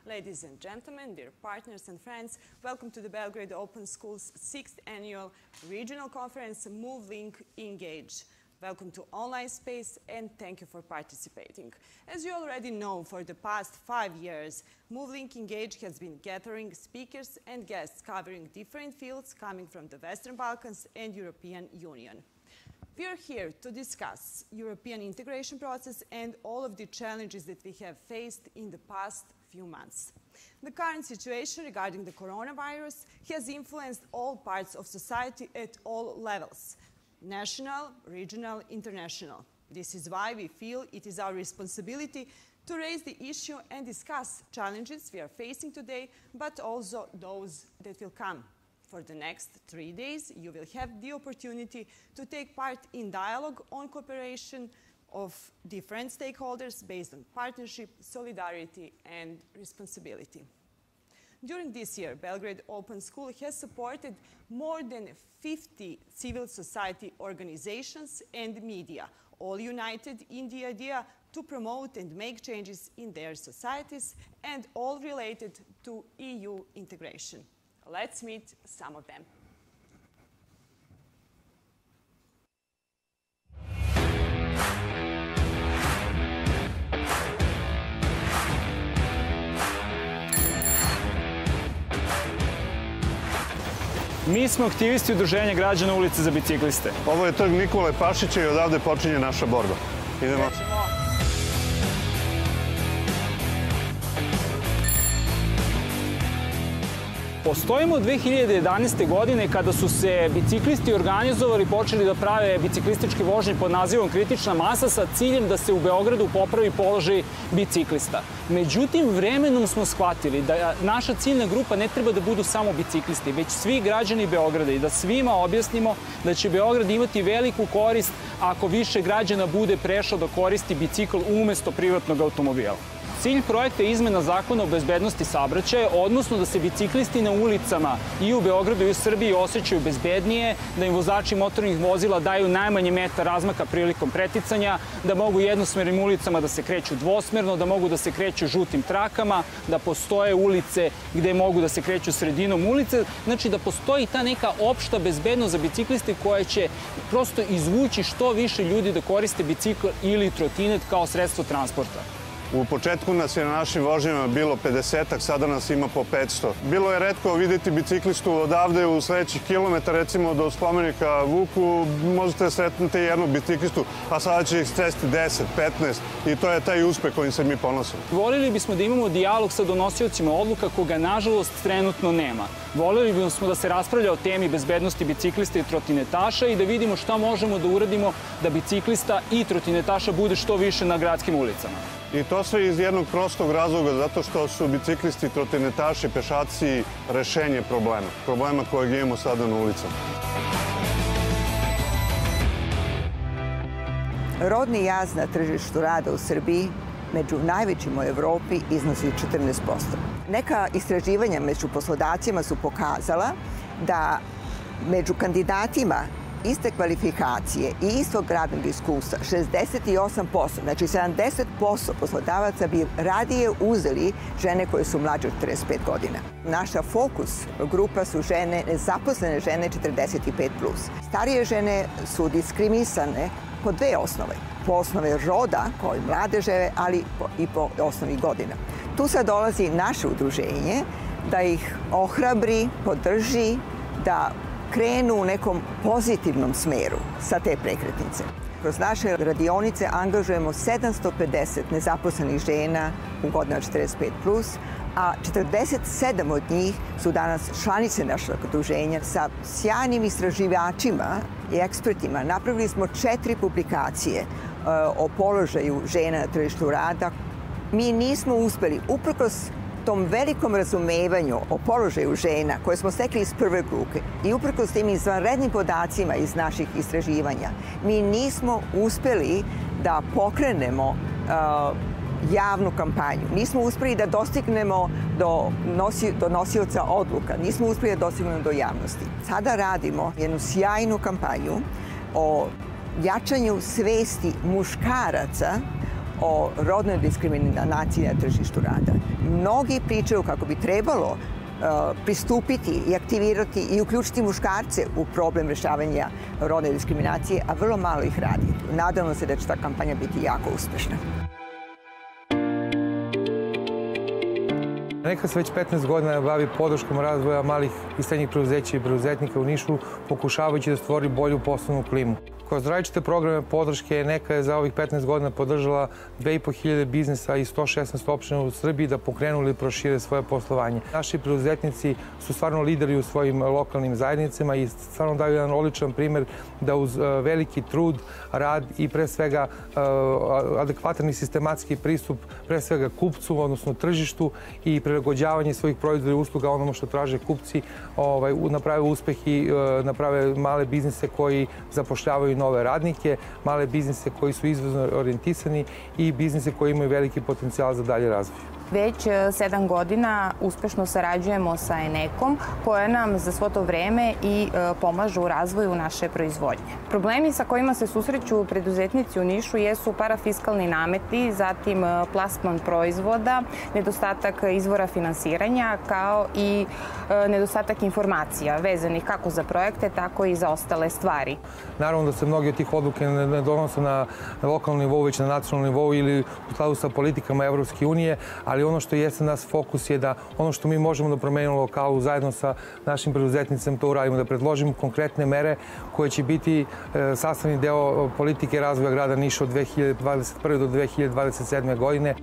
Ladies and gentlemen, dear partners and friends, welcome to the Belgrade Open School's 6th annual regional conference, Move.Link.Engage. Welcome to online space and thank you for participating. As you already know, for the past 5 years, Move.Link.Engage has been gathering speakers and guests covering different fields coming from the Western Balkans and European Union. We are here to discuss European integration process and all of the challenges that we have faced in the past few months. The current situation regarding the coronavirus has influenced all parts of society at all levels: national, regional, international. This is why we feel it is our responsibility to raise the issue and discuss challenges we are facing today, but also those that will come. For the next 3 days, you will have the opportunity to take part in dialogue on cooperation of different stakeholders based on partnership, solidarity, and responsibility. During this year, Belgrade Open School has supported more than 50 civil society organizations and media, all united in the idea to promote and make changes in their societies and all related to EU integration. Let's meet some of them. Mi smo aktivisti Udruženja građana ulice za bicikliste. Ovo je trg Nikole Pašića i odavde počinje naša borba. Idemo. Postojimo od 2011. godine kada su se biciklisti organizovali, počeli da prave biciklističke vožnje pod nazivom Kritična masa sa ciljem da se u Beogradu popravi položaj biciklista. Međutim, vremenom smo shvatili da naša ciljna grupa ne treba da budu samo biciklisti, već svi građani Beograda i da svima objasnimo da će Beograd imati veliku korist ako više građana bude prešlo da koristi bicikl umesto privatnog automobila. Cilj projekta je izmena zakona o bezbednosti saobraćaja, odnosno da se biciklisti na ulicama i u Beogradu i u Srbiji osjećaju bezbednije, da im vozači motornih vozila daju najmanje metar razmaka prilikom preticanja, da mogu jednosmernim ulicama da se kreću dvosmerno, da mogu da se kreću žutim trakama, da postoje ulice gde mogu da se kreću sredinom ulice. Znači da postoji ta neka opšta bezbednost za bicikliste koja će prosto izvući što više ljudi da koriste bicikl ili trotinet kao sredstvo transporta. U početku nas je na našim vožnjama bilo 50-ak, sada nas ima po 500. Bilo je retko vidjeti biciklistu odavde u sledećih kilometara, recimo do spomenika Vuku, možete sretnuti jednog biciklistu, a sada će ih sresti 10, 15 i to je taj uspeh kojim se mi ponosimo. Volili bismo da imamo dijalog sa donosiocima odluka koga, nažalost, trenutno nema. Volili bismo da se raspravlja o temi bezbednosti biciklista i trotinetaša i da vidimo šta možemo da uradimo da biciklista i trotinetaša bude što više na gradskim ulicama. I to sve iz jednog prostog razloga, zato što su biciklisti, trotinetaši, pešaci rešenje problema. Problema kojeg imamo sada na ulicama. Rodni jaz na tržištu rada u Srbiji među najvećim u Evropi iznosi 14%. Neka istraživanja među poslodavcima su pokazala da među kandidatima iste kvalifikacije i istog radnog iskustva, 68%, znači 70% poslodavaca bi radije uzeli žene koje su mlađe od 45 godina. Naša fokus grupa su žene, nezaposlene žene 45+. Starije žene su diskriminisane po dve osnove. Po osnove roda, koje mlade žene, ali i po osnovi godina. Tu sad dolazi naše udruženje da ih ohrabri, podrži, da krenu u nekom pozitivnom smeru sa te prekretnice. Kroz naše radionice angažujemo 750 nezaposlenih žena u godinama 45+, a 47 od njih su danas članice našeg udruženja. Sa sjajnim istraživačima i ekspertima napravili smo 4 publikacije o položaju žena na tržištu rada. Mi nismo uspeli, uprkos tom velikom razumevanju o položaju žena koje smo stekli iz prve ruke i uprkos tim izvanrednim podacima iz naših istraživanja, mi nismo uspeli da pokrenemo javnu kampanju. Nismo uspeli da dostignemo do nosioca odluka, nismo uspeli da dostignemo do javnosti. Sada radimo jednu sjajnu kampanju o jačanju svesti muškaraca o rodnoj diskriminaciji na tržištu rada. Mnogi pričaju kako bi trebalo pristupiti i aktivirati i uključiti muškarce u problem rešavanja rodne diskriminacije, a vrlo malo ih radi. Nadamo se da će ta kampanja biti jako uspešna. Neka se već 15 godina bavi podrškom razvoja malih i srednjih preduzeća i preduzetnika u Nišu, pokušavajući da stvori bolju poslovnu klimu. Kroz različite programe podrške Neka je za ovih 15 godina podržala 2500 biznisa i 116 opština u Srbiji da pokrenu ili prošire svoje poslovanje. Naši preduzetnici su stvarno lideri u svojim lokalnim zajednicama i stvarno daju jedan odličan primer da uz veliki trud, rad i pre svega adekvatan i sistematski pristup pre svega kupcu, odnosno tržištu i prilagođavanje svojih proizvoda i usluga onome što traže kupci, naprave uspeh i naprave male biznise koji zapošljavaju nove radnike, male biznise koji su izvozno orijentisani i biznise koji imaju veliki potencijal za dalje razvoj. Već 7 godina uspešno sarađujemo sa Enekom, koja nam za svo to vreme i pomaže u razvoju naše proizvodnje. Problemi sa kojima se susreću preduzetnici u Nišu jesu parafiskalni nameti, zatim plasman proizvoda, nedostatak izvora finansiranja, kao i nedostatak informacija vezanih kako za projekte, tako i za ostale stvari. Naravno da se mnogi od tih odluke ne donose na lokalnom nivou, već na nacionalnom nivou ili u skladu sa politikama Evropske unije, ali ono što jeste nas fokus je da ono što mi možemo da promenimo u lokalu zajedno sa našim preduzetnicima to uradimo, da predložimo konkretne mere koje će biti sastavni deo politike razvoja grada Niša od 2021. do 2027. godine.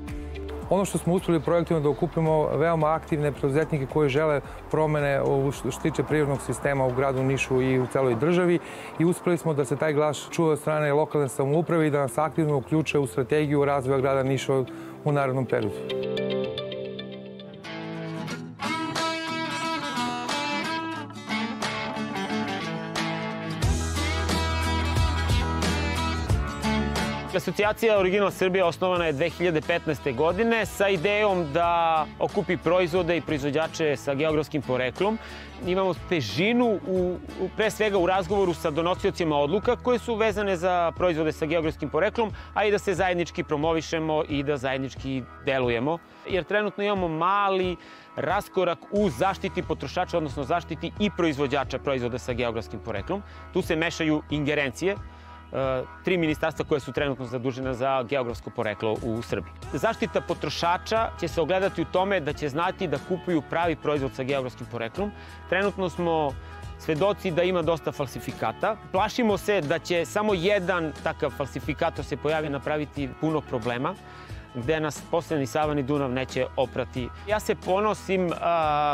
Ono što smo uspeli projektima da okupimo veoma aktivne preduzetnike koji žele promene što se tiče prirodnog sistema u gradu Nišu i u celoj državi i uspeli smo da se taj glas čuje od strane lokalne samouprave i da nas aktivno uključe u strategiju razvoja grada Niša u narednom periodu. Asocijacija Original Srbija osnovana je 2015. godine sa idejom da okupi proizvode i proizvođače sa geografskim poreklom. Imamo težinu pre svega u razgovoru sa donosiocima odluka koje su vezane za proizvode sa geografskim poreklom, a i da se zajednički promovišemo i da zajednički delujemo. Jer trenutno imamo mali raskorak u zaštiti potrošača, odnosno zaštiti i proizvođača proizvoda sa geografskim poreklom. Tu se mešaju ingerencije 3 ministarstva koje su trenutno zadužena za geografsko poreklo u Srbiji. Zaštita potrošača će se ogledati u tome da će znati da kupuju pravi proizvod sa geografskim poreklom. Trenutno smo svedoci da ima dosta falsifikata. Plašimo se da će samo jedan takav falsifikator se pojavi napraviti puno problema, gde nas posle ni Sava ni Dunav neće oprati. Ja se ponosim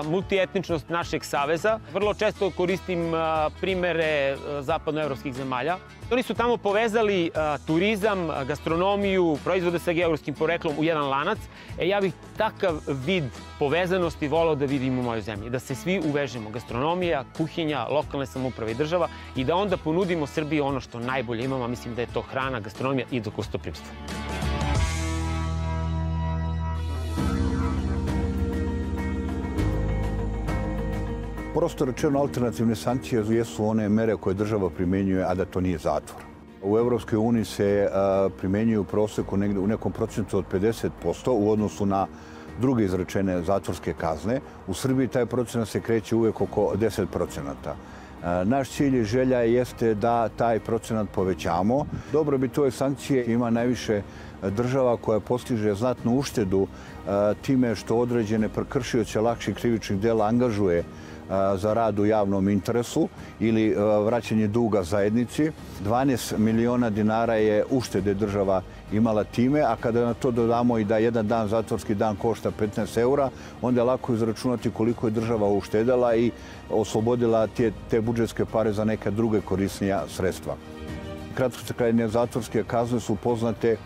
multietničnost našeg saveza. Vrlo često koristim primere zapadnoevropskih zemalja. Oni su tamo povezali turizam, gastronomiju, proizvode sa geografskim poreklom u jedan lanac. Ja bih takav vid povezanosti volao da vidim u mojoj zemlji. Da se svi uvežemo. Gastronomija, kuhinja, lokalne samouprave i država i da onda ponudimo Srbiji ono što najbolje imamo. Mislim da je to hrana, gastronomija i gostoprimstvo. Prosto rečeno, alternativne sankcije jesu one mere koje država primenjuje, a da to nije zatvor. U Evropskoj uniji se primenjuju u proseku u nekom procentu od 50% u odnosu na druge izrečene zatvorske kazne. U Srbiji taj procenat se kreće uvek oko 10%. Naš cilj i želja jeste da taj procenat povećamo. Dobrobit ove sankcije ima najviše država koja postiže znatnu uštedu time što određene prekršioce lakših krivičnih dela angažuje za rad u javnom interesu ili vraćanje duga zajednici. 12 miliona dinara je uštede država imala time, a kada na to dodamo i da jedan dan, zatvorski dan, košta 15 eura, onda je lako izračunati koliko je država uštedela i oslobodila te budžetske pare za neka druge korisnija sredstva. Kratkotrajne zatvorske kazne su poznate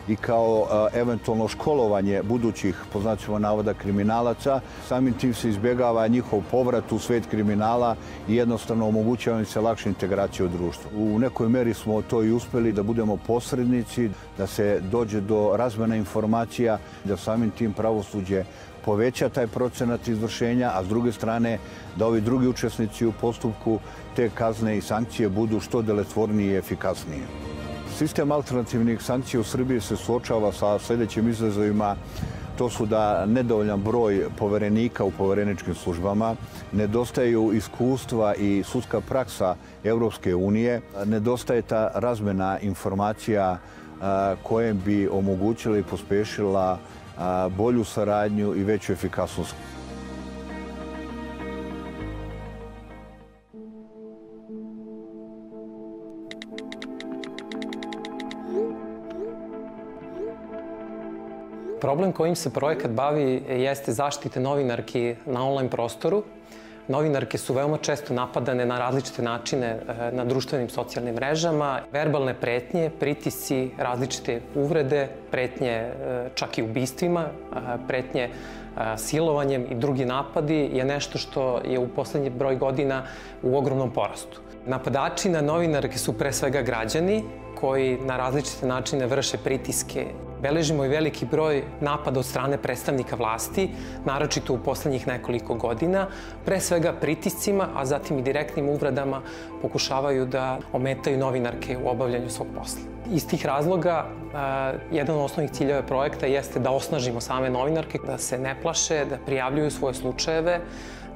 i kao eventualno školovanje budućih, po znacima navoda, kriminalaca. Samim tim se izbjegava njihov povrat u svet kriminala i jednostavno omogućava im se lakša integracija u društvu. U nekoj meri smo to i uspeli da budemo posrednici, da se dođe do razmjena informacija, da samim tim pravosuđe poveća taj procenat izvršenja, a s druge strane da ovi drugi učesnici u postupku te kazne i sankcije budu što delotvornije i efikasnije. Sistem alternativnih sankcija u Srbiji se suočava sa sljedećim izazovima. To su da nedovoljan broj poverenika u povereničkim službama, nedostaju iskustva i sudska praksa Evropske unije, nedostaje ta razmena informacija koje bi omogućila i pospešila bolju saradnju i veću efikasnost. Problem kojim se projekat bavi jeste zaštite novinarki na online prostoru. Novinarke su veoma često napadane na različite načine na društvenim socijalnim mrežama. Verbalne pretnje, pritisci, različite uvrede, pretnje čak i ubistvima, pretnje silovanjem i drugi napadi je nešto što je u poslednji broj godina u ogromnom porastu. Napadači na novinarke su pre svega građani koji na različite načine vrše pritiske. Beležimo i veliki broj napada od strane predstavnika vlasti, naročito u poslednjih nekoliko godina, pre svega pritiscima, a zatim i direktnim uvredama pokušavaju da ometaju novinarke u obavljanju svog posla. Iz tih razloga, jedan od osnovnih ciljeva projekta jeste da osnažimo same novinarke, da se ne plaše, da prijavljuju svoje slučajeve,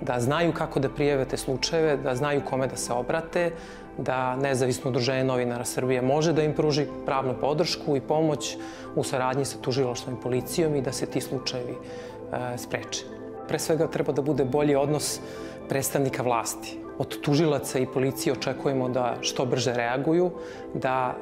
da znaju kako da prijave te slučajeve, da znaju kome da se obrate, da Nezavisno udruženje novinara Srbije može da im pruži pravnu podršku i pomoć u saradnji sa tužilaštvom i policijom i da se ti slučajevi spreče. Pre svega treba da bude bolji odnos predstavnika vlasti. Od tužilaca i policije očekujemo da što brže reaguju, da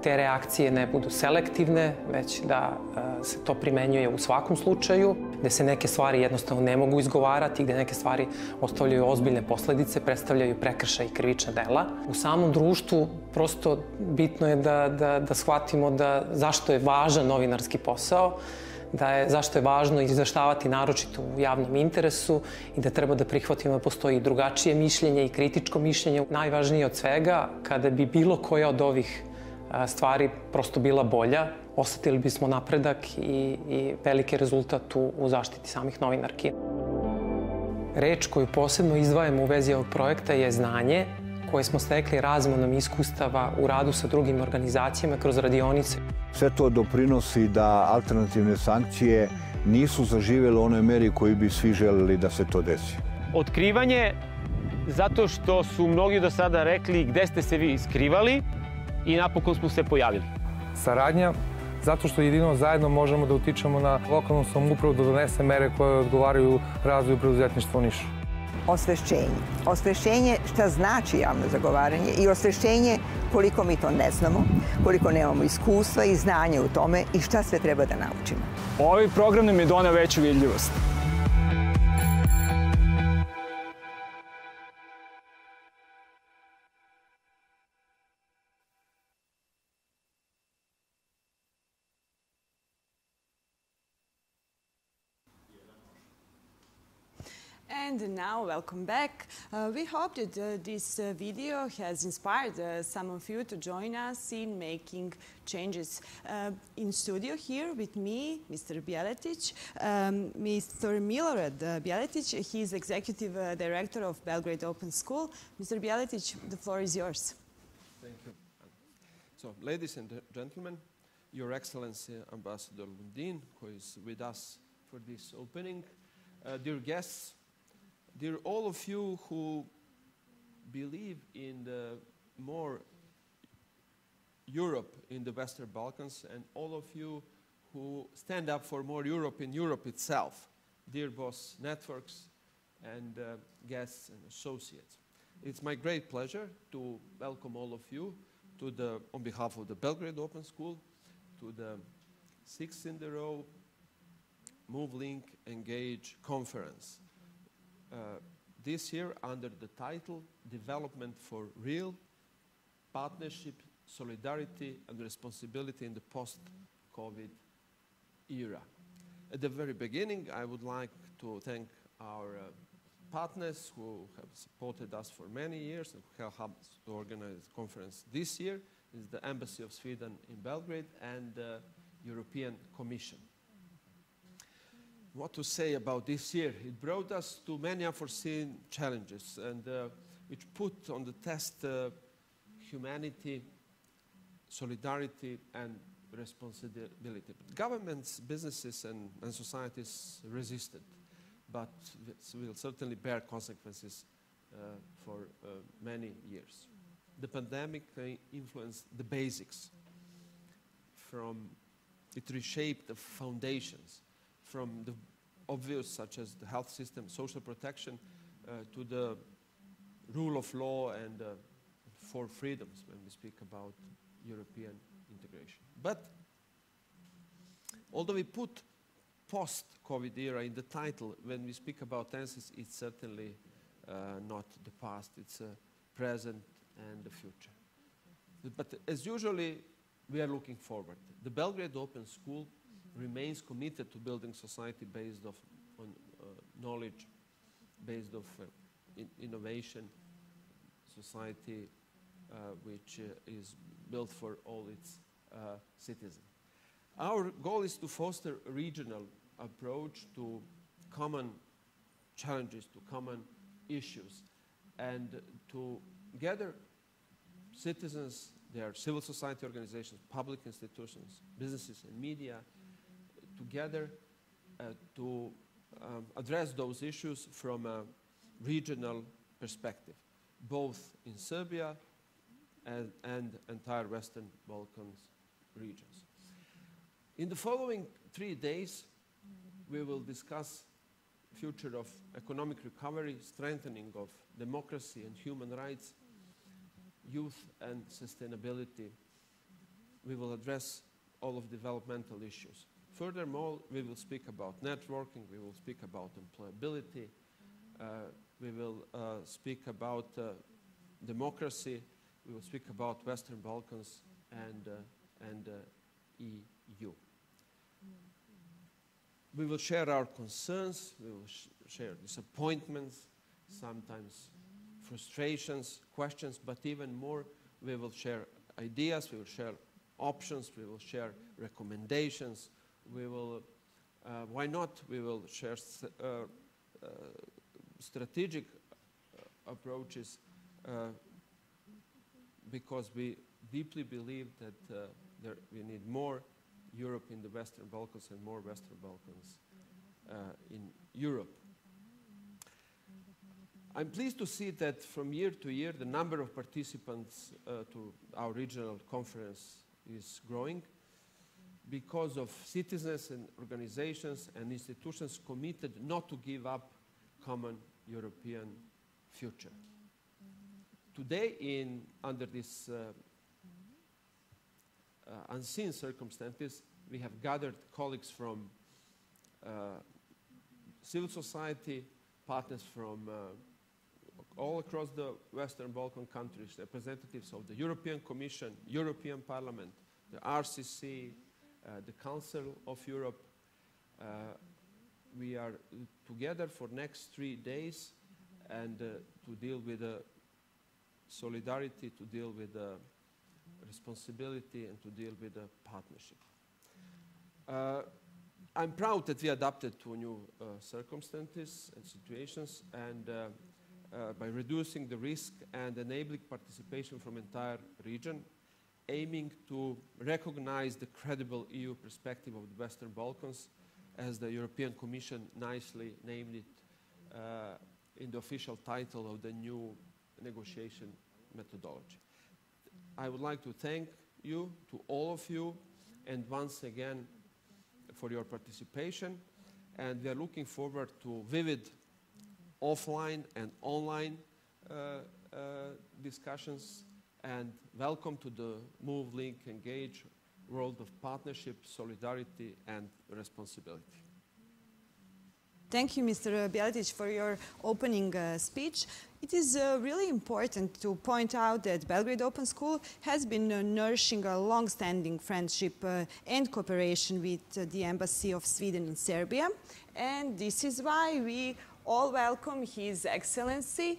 te reakcije ne budu selektivne, već da se to primenjuje u svakom slučaju, gde se neke stvari jednostavno ne mogu izgovarati, gde neke stvari ostavljaju ozbiljne posledice, predstavljaju prekršaj i krivična dela. U samom društvu prosto bitno je da shvatimo zašto je važan novinarski posao, zašto je važno izveštavati naročito u javnom interesu i da treba da prihvatimo da postoji drugačije mišljenje i kritičko mišljenje. Najvažnije od svega, kada bi bilo koja od ovih stvari prosto bila bolja, osetili bismo napredak i veliki rezultat u zaštiti samih novinarki. Reč koju posebno izdvajamo u vezi ovog projekta je znanje, koje smo stekli razmenom iskustava u radu sa drugim organizacijama kroz radionice. Sve to doprinosi da alternativne sankcije nisu zaživjele u onoj meri koju bi svi želeli da se to desi. Otkrivanje, zato što su mnogi do sada rekli gde ste se vi skrivali i napokon smo se pojavili. Saradnja, zato što jedino zajedno možemo da utičemo na lokalnu samoupravu da donese mere koje odgovaraju razvoju preduzetništva u Nišu. Osvešćenje. Osvešćenje šta znači javno zagovaranje i osvešćenje koliko mi to ne znamo, koliko nemamo iskustva i znanja u tome i šta sve treba da naučimo. Ovaj program nam je doneo veću vidljivost. And now, welcome back. We hope that this video has inspired some of you to join us in making changes. In studio here with me, Mr. Bjeletic, Mr. Milorad Bjeletic. He is Executive Director of Belgrade Open School. Mr. Bjeletic, the floor is yours. Thank you. So, ladies and gentlemen, Your Excellency Ambassador Lundin, who is with us for this opening, dear guests, dear all of you who believe in the more Europe in the Western Balkans, and all of you who stand up for more Europe in Europe itself, dear boss networks and guests and associates. It's my great pleasure to welcome all of you to on behalf of the Belgrade Open School, to the 6th in the row Move.Link.Engage conference. This year under the title Development for Real, Partnership, Solidarity and Responsibility in the Post-COVID Era. At the very beginning, I would like to thank our partners who have supported us for many years and who have helped us to organize the conference this year. Is the Embassy of Sweden in Belgrade and the European Commission. What to say about this year? It brought us to many unforeseen challenges and which put on the test humanity solidarity and responsibility. But governments, businesses, and societies resisted, but will certainly bear consequences for many years. The pandemic influenced the basics. It reshaped the foundations from the obvious, such as the health system, social protection, to the rule of law and for freedoms when we speak about European integration. But although we put post-COVID era in the title, when we speak about tenses, it's certainly not the past, it's present and the future. But as usually, we are looking forward. The Belgrade Open School remains committed to building society based on knowledge, based on innovation, society which is built for all its citizens. Our goal is to foster a regional approach to common challenges, to common issues, and to gather citizens, their civil society organizations, public institutions, businesses, and media together to address those issues from a regional perspective, both in Serbia and entire Western Balkans regions. In the following 3 days, we will discuss future of economic recovery, strengthening of democracy and human rights, youth and sustainability. We will address all of developmental issues. Furthermore, we will speak about networking, we will speak about employability, we will speak about democracy, we will speak about Western Balkans and EU. We will share our concerns, we will share disappointments, sometimes frustrations, questions, but even more, we will share ideas, we will share options, we will share recommendations, we will, why not, we will share strategic approaches because we deeply believe that we need more Europe in the Western Balkans and more Western Balkans in Europe. I'm pleased to see that from year to year the number of participants to our regional conference is growing because of citizens and organizations and institutions committed not to give up common European future. Today, under these unseen circumstances, we have gathered colleagues from civil society, partners from all across the Western Balkan countries, representatives of the European Commission, European Parliament, the RCC, the Council of Europe. We are together for next 3 days and to deal with solidarity, to deal with responsibility, and to deal with partnership. I'm proud that we adapted to new circumstances and situations, and by reducing the risk and enabling participation from entire region, aiming to recognize the credible EU perspective of the Western Balkans, as the European Commission nicely named it in the official title of the new negotiation methodology. I would like to thank you, to all of you, and once again for your participation. And we are looking forward to vivid offline and online discussions. And welcome to the Move.Link.Engage world of partnership, solidarity, and responsibility. Thank you, Mr. Bjeletić, for your opening speech. It is really important to point out that Belgrade Open School has been nourishing a long-standing friendship and cooperation with the Embassy of Sweden in Serbia. And this is why we all welcome His Excellency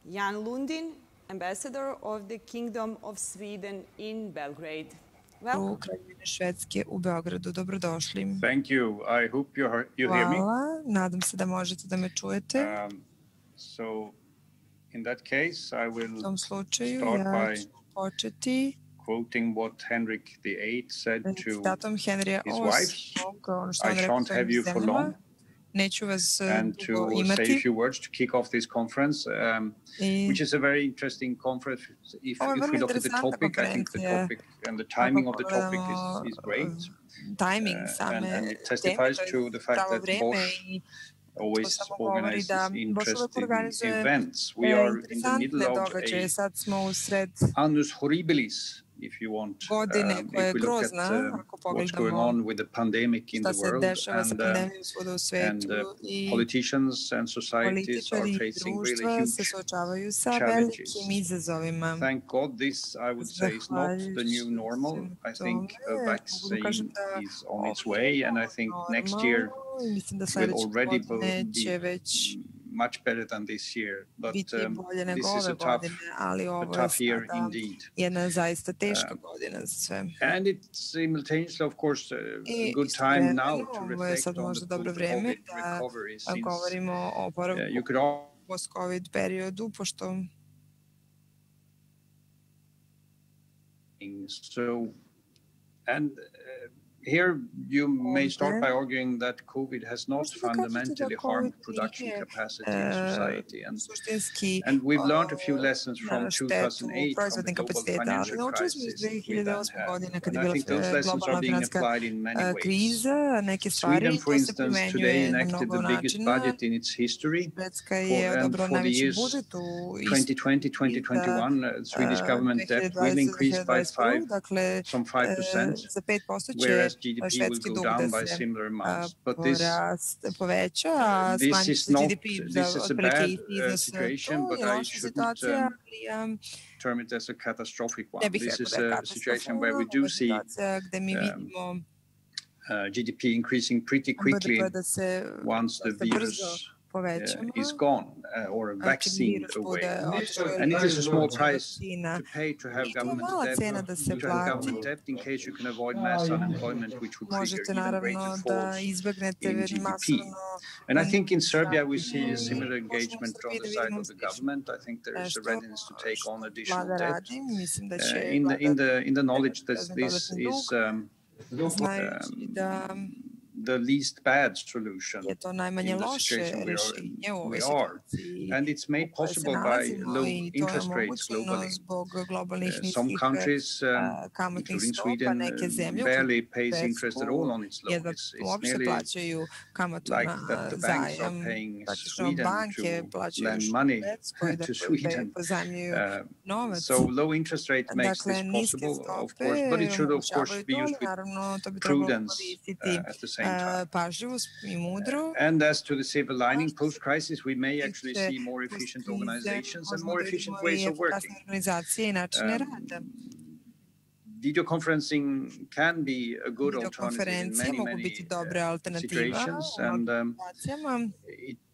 Jan Lundin, Ambassador of the Kingdom of Sweden in Belgrade. U Kraljevine Švedske u Beogradu. Dobrodošli. Thank you. I hope you hear me. Hvala. Nadam se da možete da me čujete. So, in that case, I will U tom slučaju start ja by ću početi quoting what Henrik VIII said to Citatom Henrija his wife, I shan't have you for long. Neću vas and to imati. say a few words to kick off this conference, which is a very interesting conference. If we look at the topic, I think the topic and the timing of the topic is great. Timing and it testifies to the fact that Bosch always organizes interesting events. We are in the middle of a annus horribilis, if you want, if we look at what's going on with the pandemic in the world, and politicians and societies are facing really huge challenges. Thank God this, I would say, is not the new normal. I think a vaccine is on its way, and I think next year will already be much better than this year, but this is a tough year indeed. And it's simultaneously, of course, a good time now to reflect on the post-COVID recovery, since you could post-COVID periodu, pošto here you may start by arguing that COVID has not fundamentally harmed production capacity in society. And we've learned a few lessons from 2008, from the global financial crisis we then had. And I think those lessons are being applied in many ways. Sweden, for instance, today enacted the biggest budget in its history. And for the years 2020-2021, the Swedish government debt will increase by some 5%, whereas GDP will go down by similar amounts. But this is a bad situation, but I shouldn't term it as a catastrophic one. This is a situation where we do see GDP increasing pretty quickly once the virus is gone or a vaccine away. And it is a small price to pay to have government debt, in case you can avoid mass unemployment, which would trigger even greater falls in GDP. And I think in Serbia we see a similar engagement from the side of the government. I think there is a readiness to take on additional debt in the knowledge that this is the least bad solution in the situation we are. And it's made possible by low interest rates globally. Some countries, including Sweden, barely pays interest at all on its loans. It's nearly like that the banks are paying Sweden to lend money to Sweden. So low interest rate makes this possible, of course, but it should, of course, be used with prudence at the same time. And as to the silver lining, post-crisis, we may actually see more efficient organizations and more efficient ways of working. Video conferencing can be a good alternative in many situations, and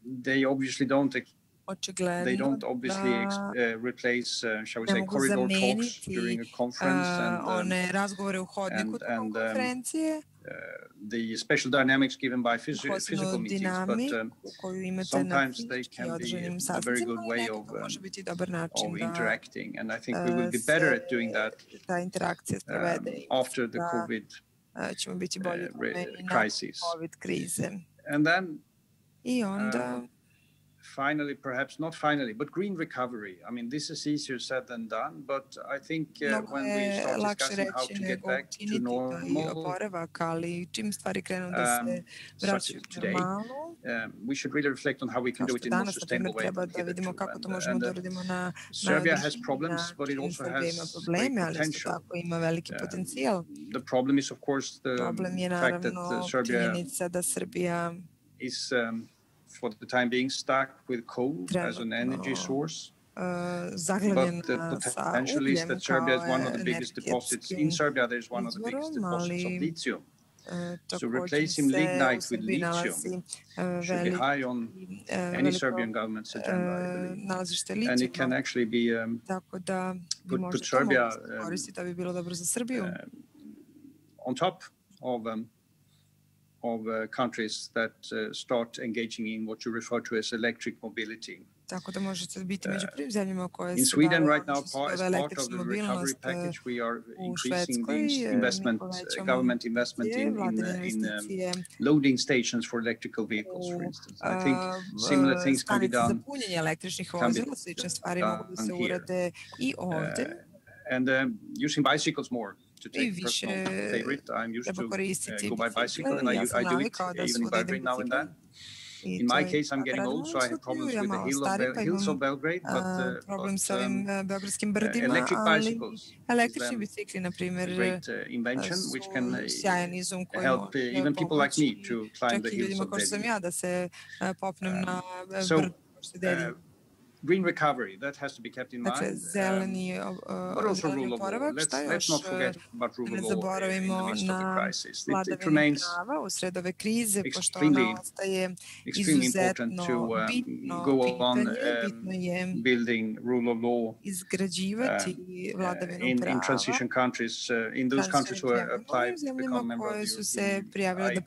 they obviously don't replace, shall we say, corridor talks during a conference and the special dynamics given by physical meetings, but sometimes they can be a very good way of interacting, and I think we will be better at doing that after the COVID crisis. And then finally, perhaps not finally, but green recovery. I mean, this is easier said than done, but I think when we start discussing how to get back to normal, such as today, we should really reflect on how we can do it in a more sustainable way. Serbia has problems, but it also has great potential. The problem is, of course, the fact that Serbia is for the time being stuck with coal as an energy source. But the potential is that Serbia is one of the biggest deposits. In Serbia, there's one of the biggest deposits of lithium. So replacing lignite with lithium should be high on any Serbian government's agenda, I believe. And it can actually be put Serbia, on top of, countries that start engaging in what you refer to as electric mobility. Tako da možete biti među prvim zemljama koje in se Sweden bave right now, as part of the recovery package, we are increasing the government investment in loading stations for electrical vehicles, for instance. I think similar things can be done. Električnih vozila, slične stvari mogu da se urade i ovde. And using bicycles more. To take personal favorite, I'm used to go by bicycle, and I do it even in Belgrade now and then. In my case, I'm getting old, so I have problems with the hills of Belgrade, but electric bicycles is a great invention which can help even people like me to climb the hills of Belgrade. So, green recovery, that has to be kept in mind, but also rule of law. Let's not forget about rule of law in the midst of the crisis. It remains extremely important to go on building rule of law in transition countries, in those countries who are applied to become members of the European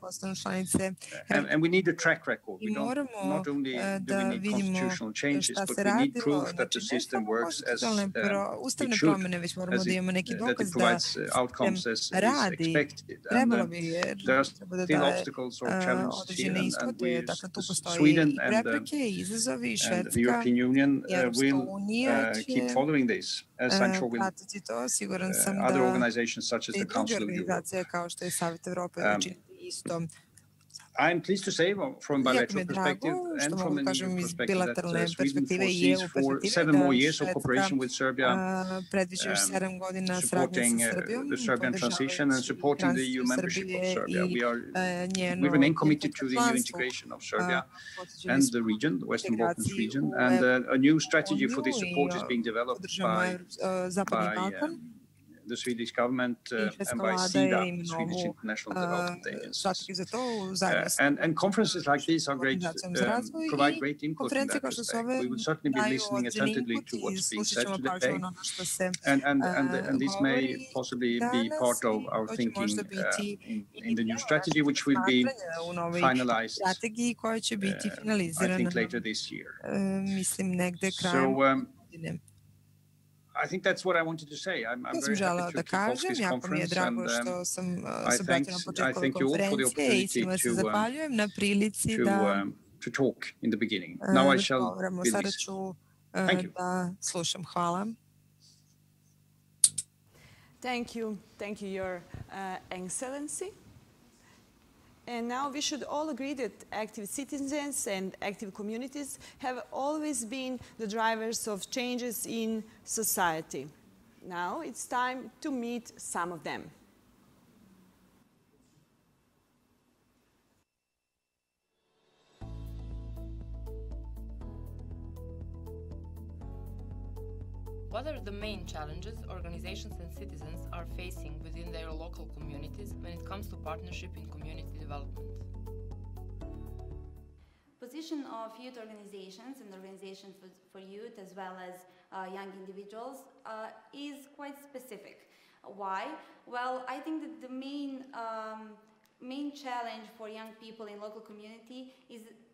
Union. And we need a track record. We don't, not only do we need constitutional changes, but we need proof that the system works as it should, that it provides outcomes as expected. And there are still obstacles or challenges here, and Sweden and the European Union will keep following this, as I'm sure will other organizations such as the Council of Europe. I'm pleased to say, from a bilateral perspective and from an EU perspective, that Sweden foresees 7 more years of cooperation with Serbia, supporting the Serbian transition and supporting the EU membership of Serbia. We remain committed to the EU integration of Serbia and the region, the Western Balkans region, and a new strategy for this support is being developed by the Swedish government and by SIDA, Swedish International Development Agency. And conferences like these are great, provide great input in that respect. We will certainly be listening attentively to what's being said today, and this may possibly be part of our thinking in the new strategy, which will be finalized, I think, later this year. So, I think that's what I wanted to say. I'm very happy to kick off this conference, and I thank you all for the opportunity to talk in the beginning. Now I shall be listening. Thank you. Thank you, Your Excellency. And now we should all agree that active citizens and active communities have always been the drivers of changes in society. Now it's time to meet some of them. What are the main challenges organizations and citizens are facing within their local communities when it comes to partnership in community development? Position of youth organizations and organizations for youth, as well as young individuals, is quite specific. Why? Well, I think that the main challenge for young people in local community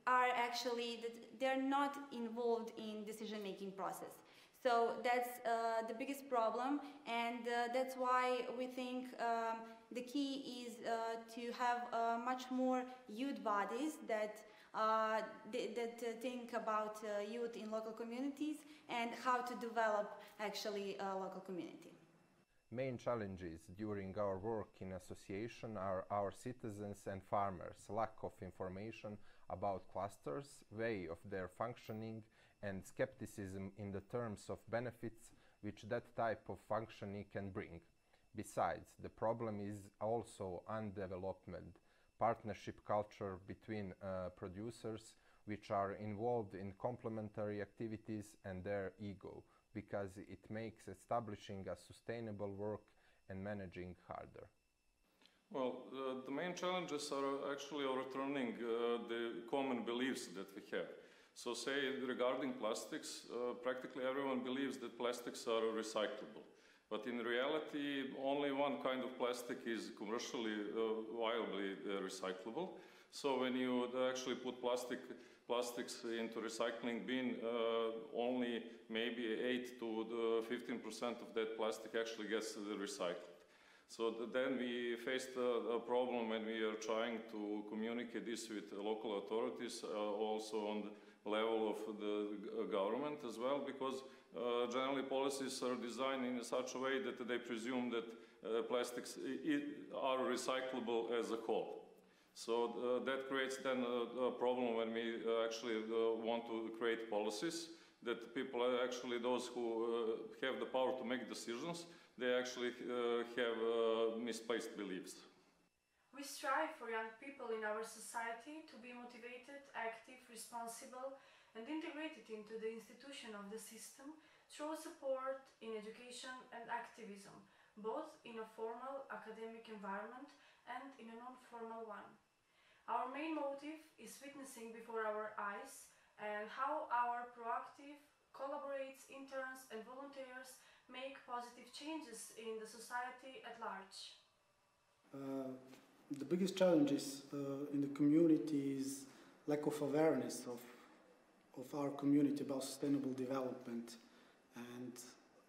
are actually that they're not involved in decision-making process. So that's the biggest problem, and that's why we think the key is to have much more youth bodies that think about youth in local communities and how to develop actually a local community. Main challenges during our work in association are our citizens and farmers, lack of information about clusters, way of their functioning, and skepticism in the terms of benefits which that type of functioning can bring. Besides, the problem is also undevelopment, partnership culture between producers which are involved in complementary activities and their ego, because it makes establishing a sustainable work and managing harder. Well, the main challenges are actually overturning the common beliefs that we have. So say regarding plastics, practically everyone believes that plastics are recyclable. But in reality, only one kind of plastic is commercially viably recyclable. So when you actually put plastics into recycling bin, only maybe 8 to 15% of that plastic actually gets recycled. So then we faced a problem when we are trying to communicate this with local authorities, also on the level of the government as well, because generally policies are designed in such a way that they presume that plastics are recyclable as a whole. So that creates then a problem when we actually want to create policies, that people are actually those who have the power to make decisions, they actually have misplaced beliefs. We strive for young people in our society to be motivated, active, responsible, and integrated into the institution of the system through support in education and activism, both in a formal academic environment and in a non-formal one. Our main motive is witnessing before our eyes and how our proactive collaborates, interns and volunteers make positive changes in the society at large. The biggest challenges in the community is lack of awareness of our community about sustainable development and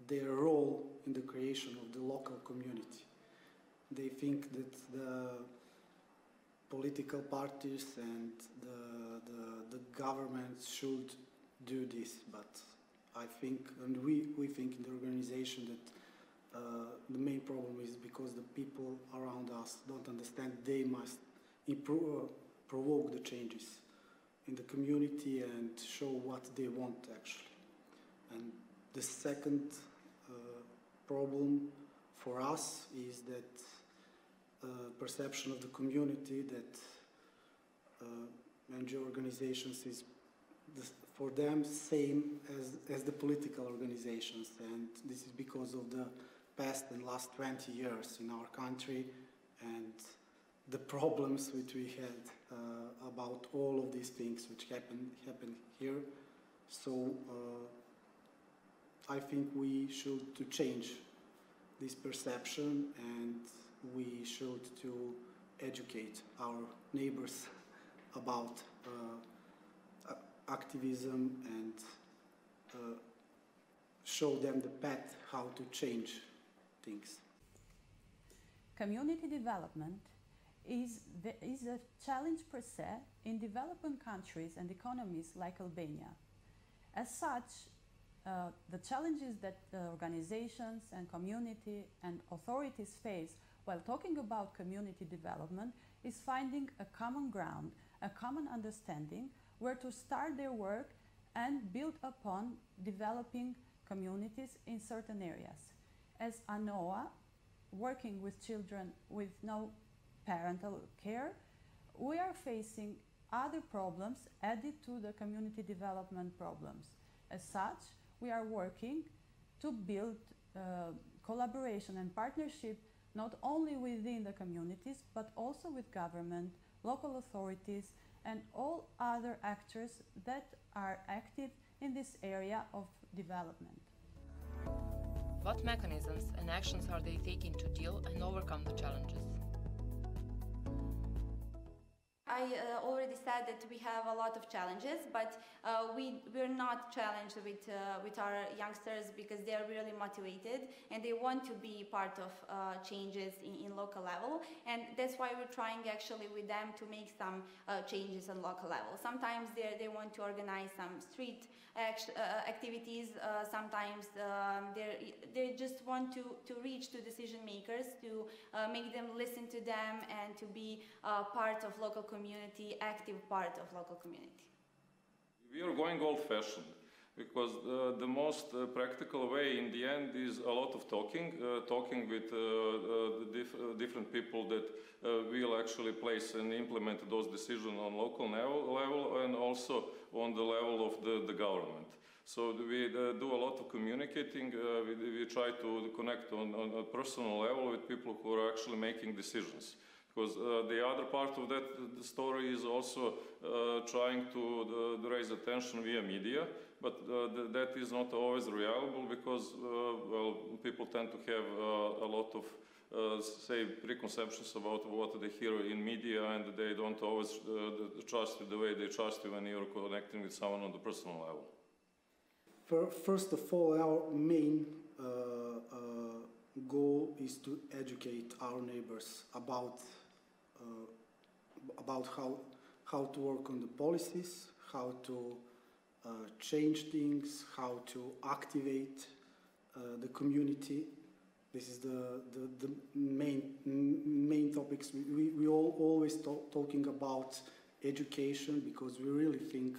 their role in the creation of the local community. They think that the political parties and the government should do this, but I think, and we think in the organization that the main problem is because the people around us don't understand they must provoke the changes in the community and show what they want actually. And the second problem for us is that perception of the community that NGO organizations is for them same as the political organizations, and this is because of the past and last 20 years in our country and the problems which we had about all of these things which happen here. So I think we should to change this perception, and we should to educate our neighbors about activism and show them the path how to change things. Community development is a challenge per se in developing countries and economies like Albania. As such, the challenges that organizations and community and authorities face while talking about community development is finding a common ground, a common understanding where to start their work and build upon developing communities in certain areas. As ANOA, working with children with no parental care, we are facing other problems added to the community development problems. As such, we are working to build collaboration and partnership not only within the communities, but also with government, local authorities, and all other actors that are active in this area of development. What mechanisms and actions are they taking to deal and overcome the challenges? I already said that we have a lot of challenges, but we're not challenged with our youngsters because they're really motivated and they want to be part of changes in local level, and that's why we're trying actually with them to make some changes on local level. Sometimes they want to organize some street activities, sometimes they just want to reach to decision makers, to make them listen to them and to be part of local community, active part of local community. We are going old-fashioned because the most practical way in the end is a lot of talking with different people that will actually place and implement those decisions on local level and also on the level of the government. So we do a lot of communicating, we try to connect on a personal level with people who are actually making decisions. Because the other part of that story is also trying to raise attention via media, but that is not always reliable because, well, people tend to have a lot of, say, preconceptions about what they hear in media, and they don't always trust you the way they trust you when you're connecting with someone on the personal level. First of all, our main goal is to educate our neighbors about how to work on the policies, how to change things, how to activate the community. This is the main topics. We always talking about education because we really think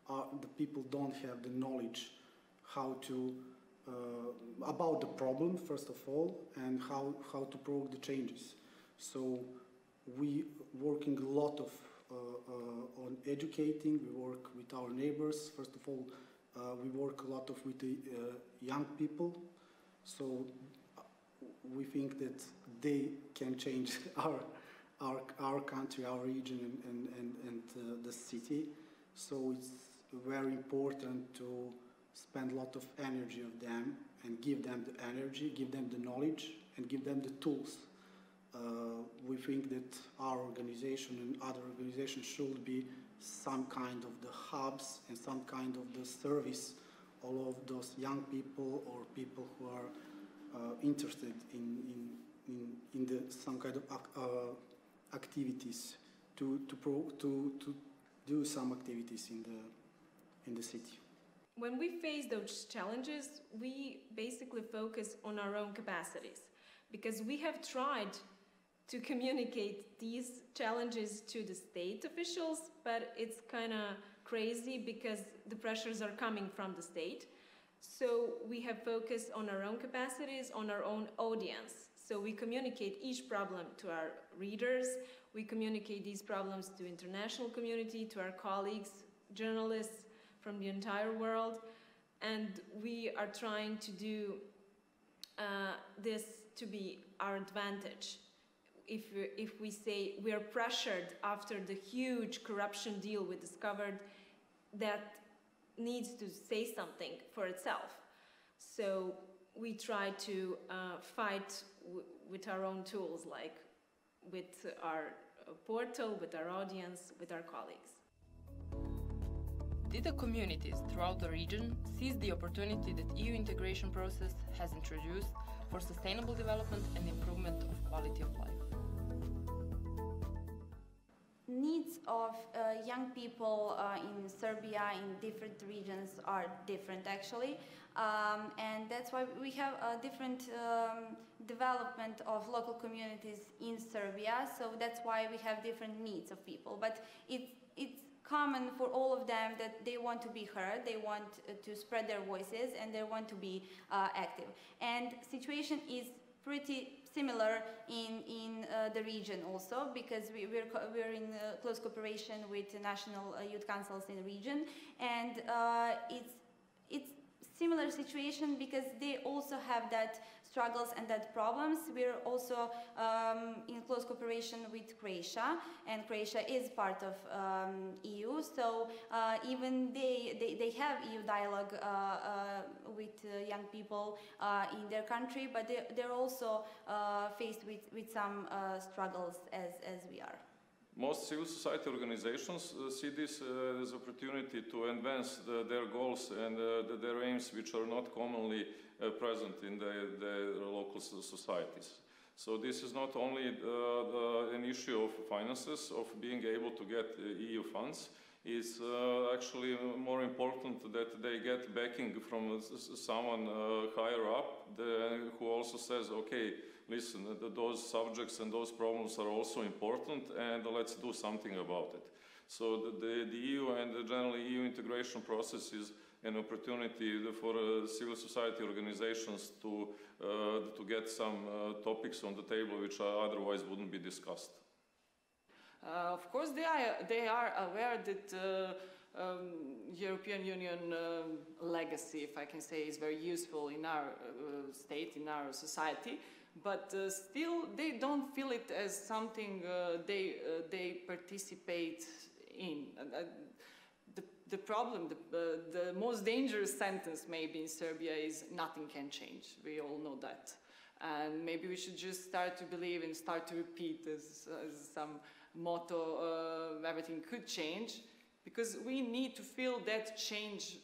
the people don't have the knowledge how to about the problem first of all and how to provoke the changes. So we working a lot of on educating. We work with our neighbors. First of all, we work a lot with the young people. So we think that they can change our country, our region, and the city. So it's very important to spend a lot of energy of them and give them the energy, give them the knowledge, and give them the tools. We think that our organization and other organizations should be some kind of the hubs and some kind of the service all of those young people or people who are interested in some kind of activities to do some activities in the city. When we face those challenges, we basically focus on our own capacities because we have tried to communicate these challenges to the state officials, but it's kind of crazy because the pressures are coming from the state. So we have focused on our own capacities, on our own audience. So we communicate each problem to our readers, we communicate these problems to international community, to our colleagues, journalists from the entire world, and we are trying to do this to be our advantage. If we say we are pressured after the huge corruption deal we discovered, that needs to say something for itself. So we try to fight with our own tools, like with our portal, with our audience, with our colleagues. Did the communities throughout the region seize the opportunity that EU integration process has introduced for sustainable development and improvement of quality of life? Needs of young people in Serbia in different regions are different actually, and that's why we have a different development of local communities in Serbia, so that's why we have different needs of people, but it's common for all of them that they want to be heard, they want to spread their voices, and they want to be active. And situation is pretty similar in the region also, because we're in close cooperation with the national youth councils in the region, and it's similar situation because they also have that struggles and that problems. We're also in close cooperation with Croatia, and Croatia is part of EU, so even they have EU dialogue with young people in their country, but they're also faced with some struggles as we are. Most civil society organizations see this as an opportunity to advance their goals and their aims, which are not commonly present in the local societies. So this is not only an issue of finances, of being able to get EU funds. It's actually more important that they get backing from someone higher up who also says, okay, listen, those subjects and those problems are also important, and let's do something about it. So the EU and the general EU integration process is an opportunity for civil society organizations to get some topics on the table which otherwise wouldn't be discussed. Of course, they are aware that European Union legacy, if I can say, is very useful in our state, in our society. but still they don't feel it as something they participate in. The problem, the most dangerous sentence maybe in Serbia is nothing can change. We all know that. And maybe we should just start to believe and start to repeat as some motto, everything could change, because we need to feel that change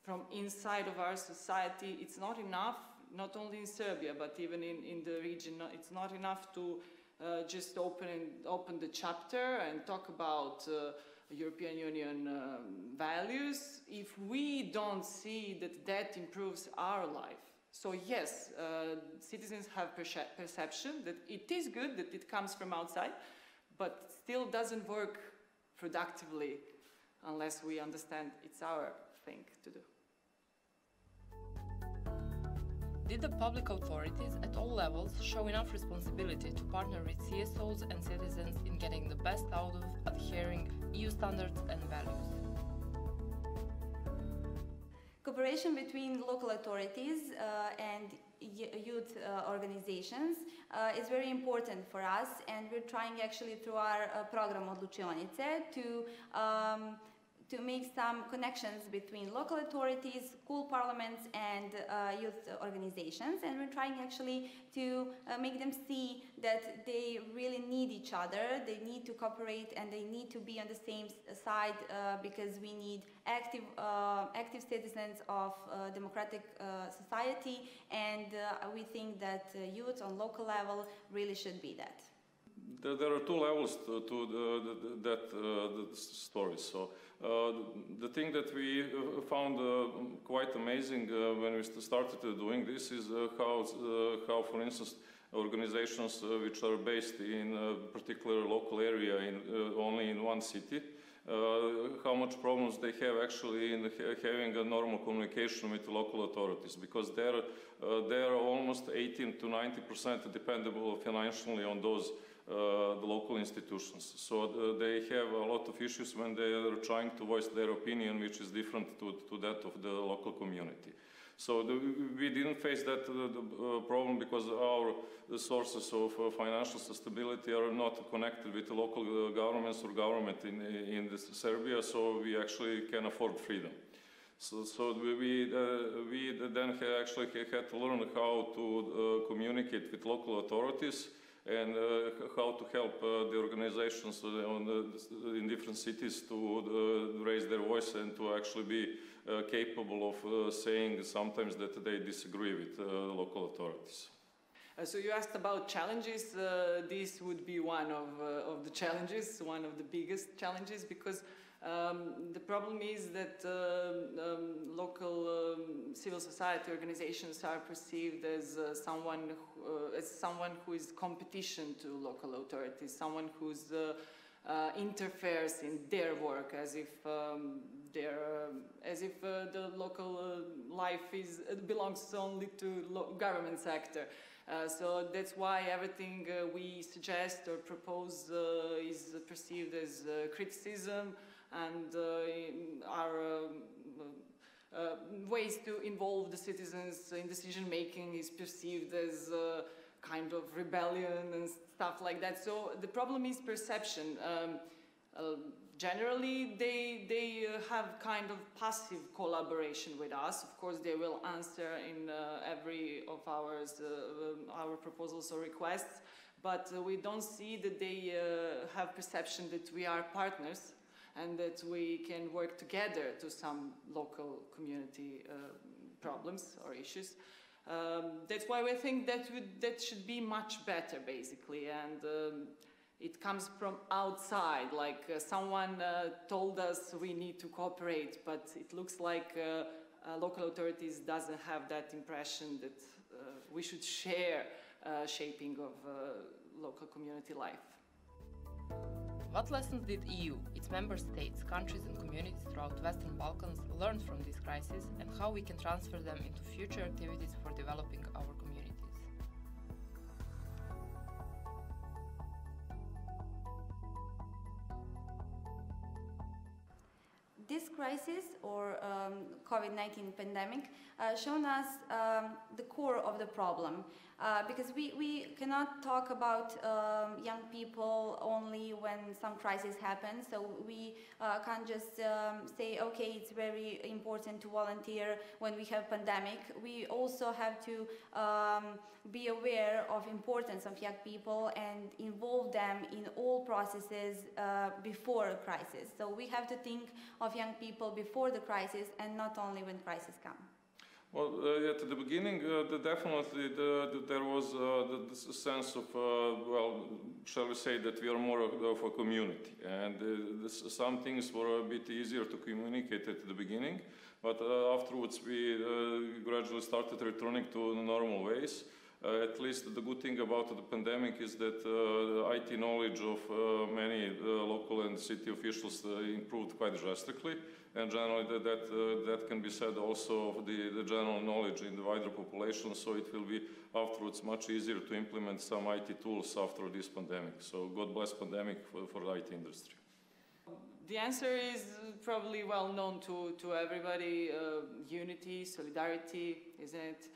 from inside of our society. It's not enough, not only in Serbia, but even in the region. It's not enough to just open the chapter and talk about European Union values if we don't see that that improves our life. So yes, citizens have perception that it is good, that it comes from outside, but still doesn't work productively unless we understand it's our thing to do. Did the public authorities at all levels show enough responsibility to partner with CSOs and citizens in getting the best out of adhering EU standards and values? Cooperation between local authorities and youth organizations is very important for us, and we're trying actually through our program Odlučivanice to make some connections between local authorities, school parliaments, and youth organizations, and we're trying actually to make them see that they really need each other, they need to cooperate, and they need to be on the same side because we need active citizens of democratic society, and we think that youth on local level really should be that. There are two levels to that story. So the thing that we found quite amazing when we started doing this is how, for instance, organizations which are based in a particular local area, only in one city, how much problems they have actually in having a normal communication with the local authorities, because they're almost 18 to 90% dependable financially on those the local institutions. So they have a lot of issues when they are trying to voice their opinion, which is different to that of the local community. So we didn't face that problem because our sources of financial stability are not connected with the local governments or government in Serbia, so we actually can afford freedom. So we then actually had to learn how to communicate with local authorities and how to help the organizations in different cities to raise their voice and to actually be capable of saying sometimes that they disagree with local authorities. So you asked about challenges. This would be one of the challenges, one of the biggest challenges, because the problem is that local civil society organizations are perceived as someone who is competition to local authorities, someone who interferes in their work, as if the local life belongs only to government sector. So that's why everything we suggest or propose is perceived as criticism, and our ways to involve the citizens in decision making is perceived as kind of rebellion and stuff like that. So the problem is perception. Generally, they have kind of passive collaboration with us. Of course, they will answer in every of our proposals or requests, but we don't see that they have perception that we are partners and that we can work together to some local community problems or issues. That's why we think that should be much better, basically, and it comes from outside, like someone told us we need to cooperate, but it looks like local authorities doesn't have that impression that we should share shaping of local community life. What lessons did EU, its member states, countries and communities throughout Western Balkans learn from this crisis, and how we can transfer them into future activities for developing our communities? This crisis or COVID-19 pandemic shown us the core of the problem. Because we cannot talk about young people only when some crisis happens, so we can't just say, okay, it's very important to volunteer when we have pandemic. We also have to be aware of importance of young people and involve them in all processes before a crisis. So we have to think of young people before the crisis and not only when crisis comes. Well, at the beginning, definitely there was this sense of, well, shall we say that we are more of a community. And some things were a bit easier to communicate at the beginning, but afterwards we gradually started returning to normal ways. At least the good thing about the pandemic is that IT knowledge of many local and city officials improved quite drastically. And generally that can be said also of the general knowledge in the wider population, so it will be afterwards much easier to implement some IT tools after this pandemic. So God bless pandemic for the IT industry. The answer is probably well known to everybody, unity, solidarity, isn't it?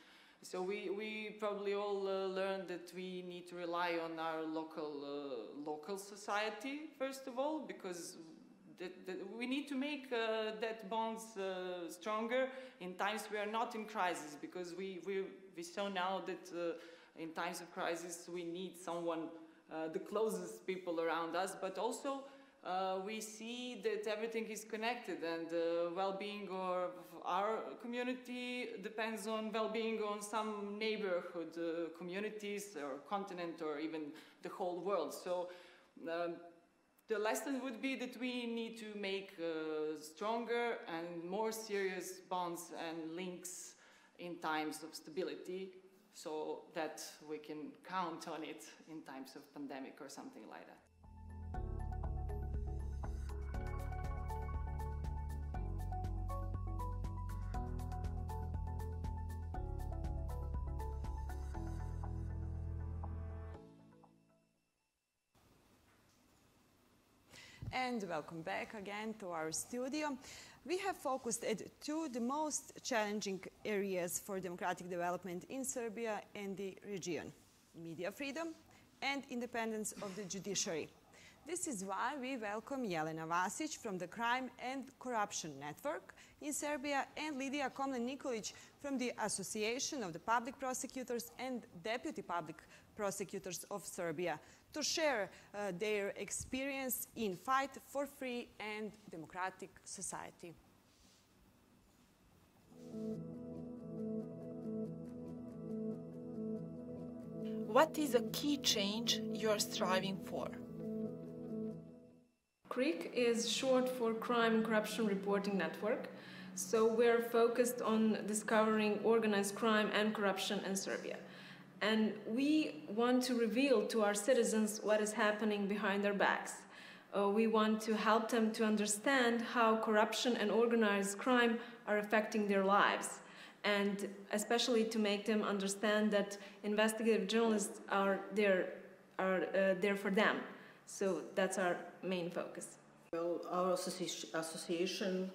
So we probably all learned that we need to rely on our local society, first of all, because we need to make that bonds stronger in times we are not in crisis, because we saw now that in times of crisis we need someone, the closest people around us, but also we see that everything is connected, and well-being of our community depends on well-being on some neighborhood communities or continent or even the whole world. So the lesson would be that we need to make stronger and more serious bonds and links in times of stability, so that we can count on it in times of pandemic or something like that. And welcome back again to our studio. We have focused at two of the most challenging areas for democratic development in Serbia and the region: media freedom and independence of the judiciary. This is why we welcome Jelena Vasic from the Crime and Corruption Network in Serbia and Lidija Komlen-Nikolic from the Association of the Public Prosecutors and Deputy Public Prosecutors of Serbia to share their experience in fight for free and democratic society. What is a key change you are striving for? CRIC is short for Crime and Corruption Reporting Network. So we're focused on discovering organized crime and corruption in Serbia. And we want to reveal to our citizens what is happening behind their backs. We want to help them to understand how corruption and organized crime are affecting their lives, and especially to make them understand that investigative journalists are there for them. So that's our main focus. Well, our association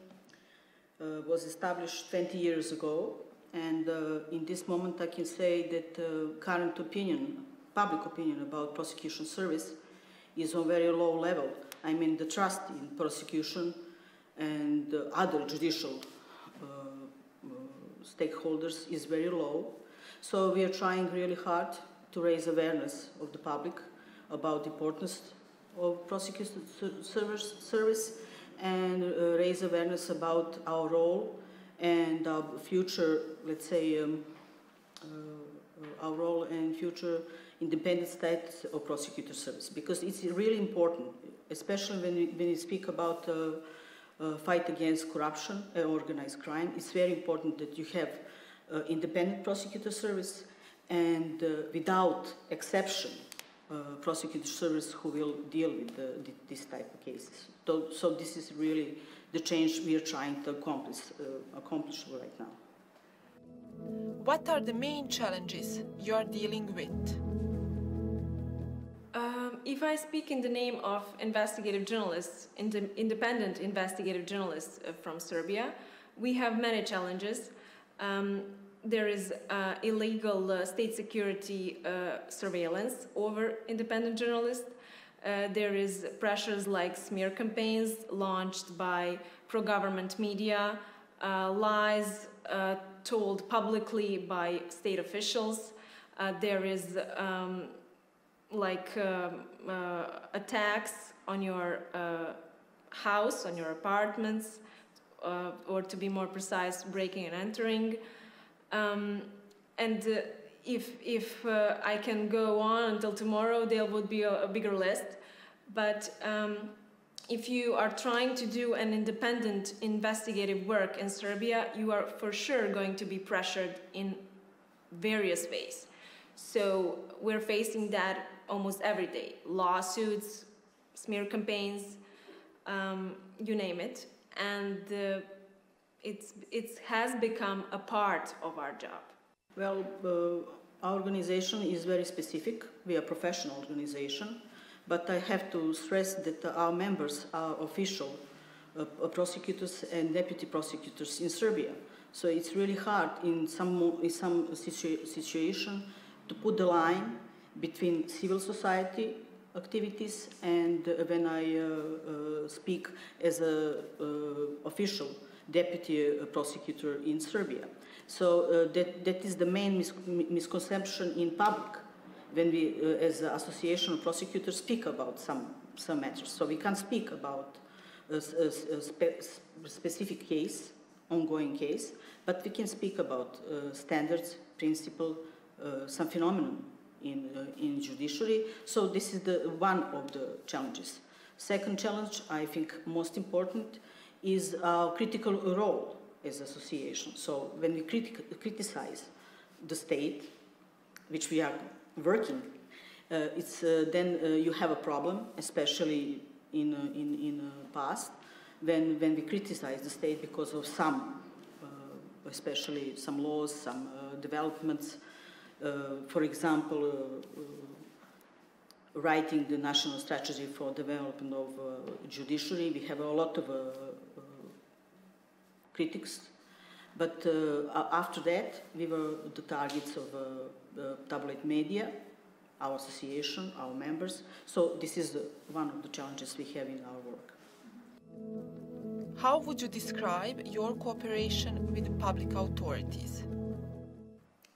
was established 20 years ago, and in this moment I can say that current opinion, public opinion about prosecution service is on very low level. I mean, the trust in prosecution and other judicial stakeholders is very low. So we are trying really hard to raise awareness of the public about the importance of prosecution service and raise awareness about our role and our future, let's say, our role and future independent status of prosecutor service, because it's really important, especially when we speak about fight against corruption and organized crime. It's very important that you have independent prosecutor service and without exception prosecutor service who will deal with this type of cases. So this is really the change we are trying to accomplish right now. What are the main challenges you are dealing with? If I speak in the name of investigative journalists, independent investigative journalists from Serbia, we have many challenges. There is illegal state security surveillance over independent journalists. There is pressures like smear campaigns launched by pro-government media, lies told publicly by state officials. There is attacks on your house, on your apartments, or to be more precise, breaking and entering. If I can go on until tomorrow, there would be a bigger list. But if you are trying to do an independent investigative work in Serbia, you are for sure going to be pressured in various ways. So we're facing that almost every day. Lawsuits, smear campaigns, you name it. And it has become a part of our job. Well, our organization is very specific. We are a professional organization, but I have to stress that our members are official prosecutors and deputy prosecutors in Serbia. So it's really hard in some situation to put the line between civil society activities and when I speak as an official deputy prosecutor in Serbia. So that is the main misconception in public when we, as an association of prosecutors, speak about some matters. So we can't speak about a specific case, ongoing case, but we can speak about standards, principle, some phenomenon in judiciary. So this is one of the challenges. Second challenge, I think most important, is our critical role as association. So when we criticize the state, which we are working, then you have a problem, especially in past, when we criticize the state because of some, especially some laws, some developments. For example, writing the national strategy for development of judiciary, we have a lot of critics, but after that we were the targets of tabloid media, our association, our members. So this is one of the challenges we have in our work. How would you describe your cooperation with the public authorities?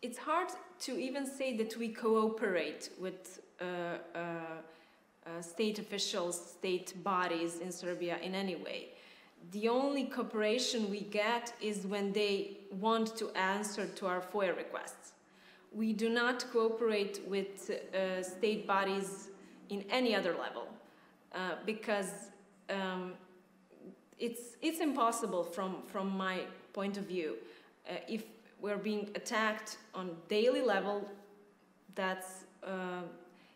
It's hard to even say that we cooperate with state officials, state bodies in Serbia in any way. The only cooperation we get is when they want to answer to our FOIA requests. We do not cooperate with state bodies in any other level because it's impossible from my point of view. If we're being attacked on daily level,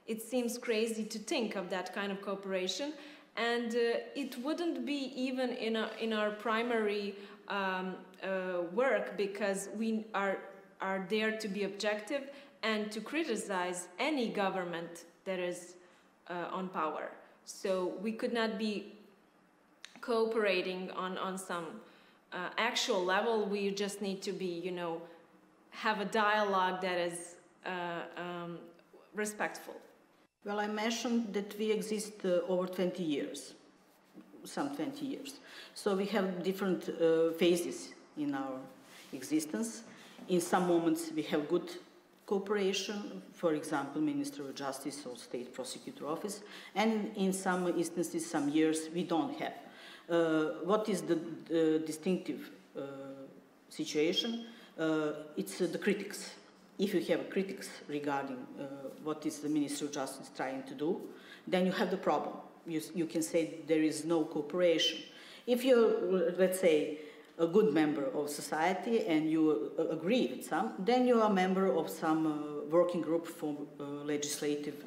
it seems crazy to think of that kind of cooperation. And it wouldn't be even in our primary work, because we are there to be objective and to criticize any government that is on power. So we could not be cooperating on some actual level. We just need to be, have a dialogue that is respectful. Well, I mentioned that we exist over 20 years, some 20 years. So we have different phases in our existence. In some moments we have good cooperation, for example, Minister of Justice or State Prosecutor Office, and in some instances, some years, we don't have. What is the distinctive situation? It's the critics. If you have critics regarding what is the Ministry of Justice trying to do, then you have the problem. You can say there is no cooperation. If you're, let's say, a good member of society and you agree with some, then you are a member of some working group for legislative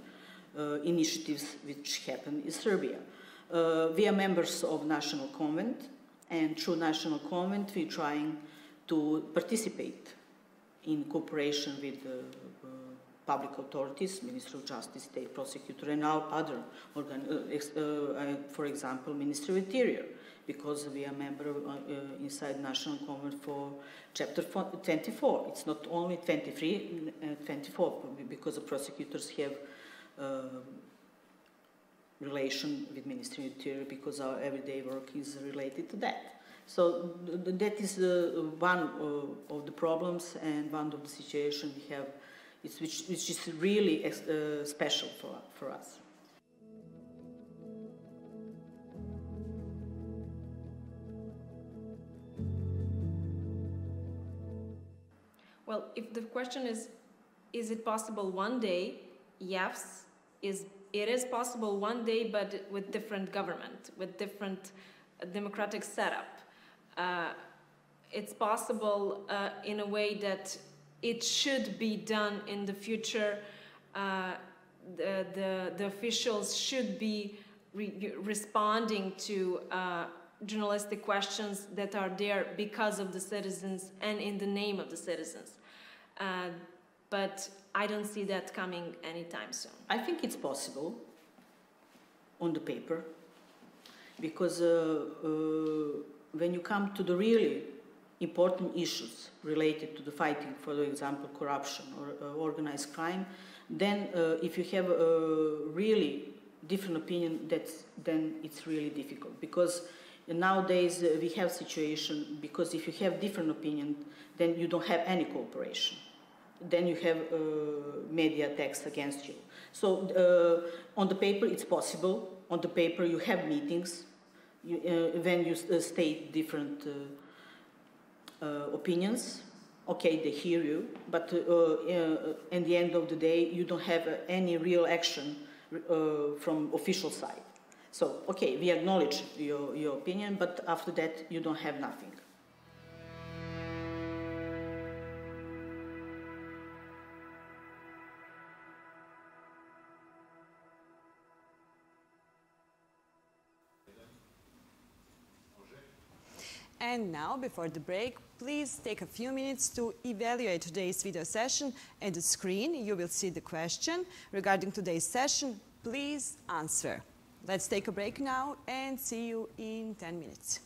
initiatives which happen in Serbia. We are members of National Convent, and through National Convent we're trying to participate in cooperation with public authorities, Ministry of Justice, State Prosecutor, and other, for example, Ministry of Interior, because we are a member inside National Convent for Chapter 24. It's not only 23, 24, because the prosecutors have relation with Ministry of Interior, because our everyday work is related to that. So that is one of the problems and one of the situations we have, which is really special for us. Well, if the question is it possible one day? Yes, it is possible one day, but with different government, with different democratic setup. It's possible in a way that it should be done in the future. The officials should be responding to journalistic questions that are there because of the citizens and in the name of the citizens. But I don't see that coming anytime soon. I think it's possible on the paper, because when you come to the really important issues related to the fighting, for example, corruption or organized crime, then if you have a really different opinion, then it's really difficult. Because nowadays we have situation, because if you have different opinion, then you don't have any cooperation. Then you have media attacks against you. So on the paper it's possible. On the paper you have meetings, when you state different opinions, okay, they hear you, but at the end of the day, you don't have any real action from official side. So, okay, we acknowledge your opinion, but after that, you don't have nothing. And now, before the break, please take a few minutes to evaluate today's video session. At the screen, you will see the question regarding today's session. Please answer. Let's take a break now and see you in 10 minutes.